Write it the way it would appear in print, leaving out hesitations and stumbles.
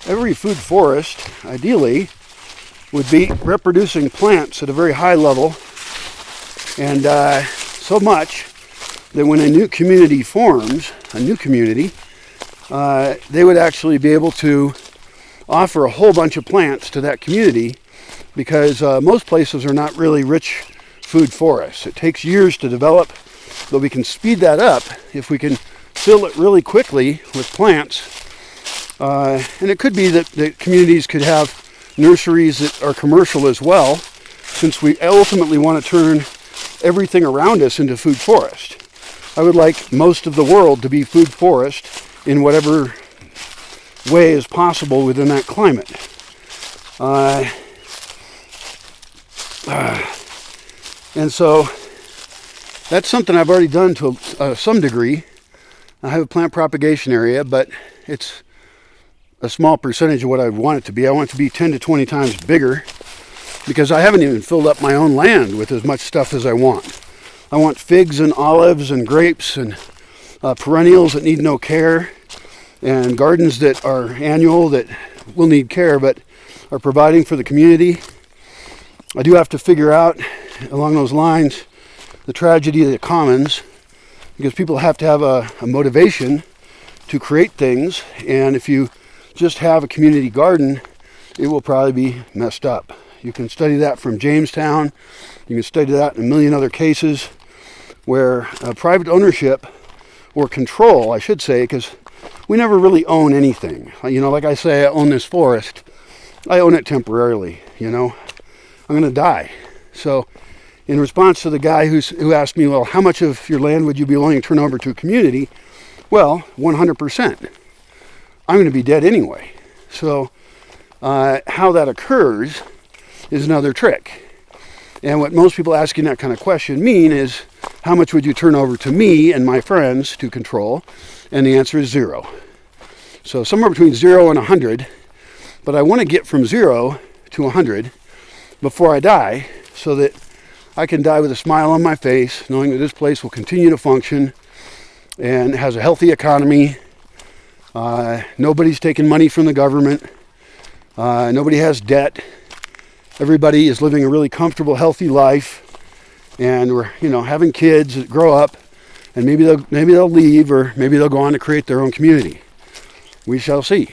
every food forest, ideally, would be reproducing plants at a very high level, and so much that when a new community forms, they would actually be able to offer a whole bunch of plants to that community, because most places are not really rich food forests. It takes years to develop, but we can speed that up if we can fill it really quickly with plants. And it could be that the communities could have nurseries that are commercial as well, since we ultimately want to turn everything around us into food forest. I would like most of the world to be food forest in whatever way is possible within that climate. And so that's something I've already done to some degree. I have a plant propagation area, but it's a small percentage of what I want it to be. I want it to be 10 to 20 times bigger, because I haven't even filled up my own land with as much stuff as I want. I want figs and olives and grapes and perennials that need no care, and gardens that are annual that will need care but are providing for the community. I do have to figure out, along those lines, the tragedy of the commons, because people have to have a motivation to create things, and if you just have a community garden, it will probably be messed up. You can study that from Jamestown. You can study that in a million other cases where private ownership, or control, I should say, because we never really own anything. You know, like I say, I own this forest. I own it temporarily, you know. I'm going to die. So in response to the guy who asked me, well, how much of your land would you be willing to turn over to a community? Well, 100%. I'm going to be dead anyway. So how that occurs is another trick. And what most people asking that kind of question mean is, how much would you turn over to me and my friends to control? And the answer is 0. So somewhere between 0 and 100. But I want to get from 0 to 100 before I die, so that I can die with a smile on my face, knowing that this place will continue to function and has a healthy economy. Nobody's taking money from the government. Nobody has debt. Everybody is living a really comfortable, healthy life, and we're, having kids that grow up, and maybe they'll leave, or maybe they'll go on to create their own community. We shall see.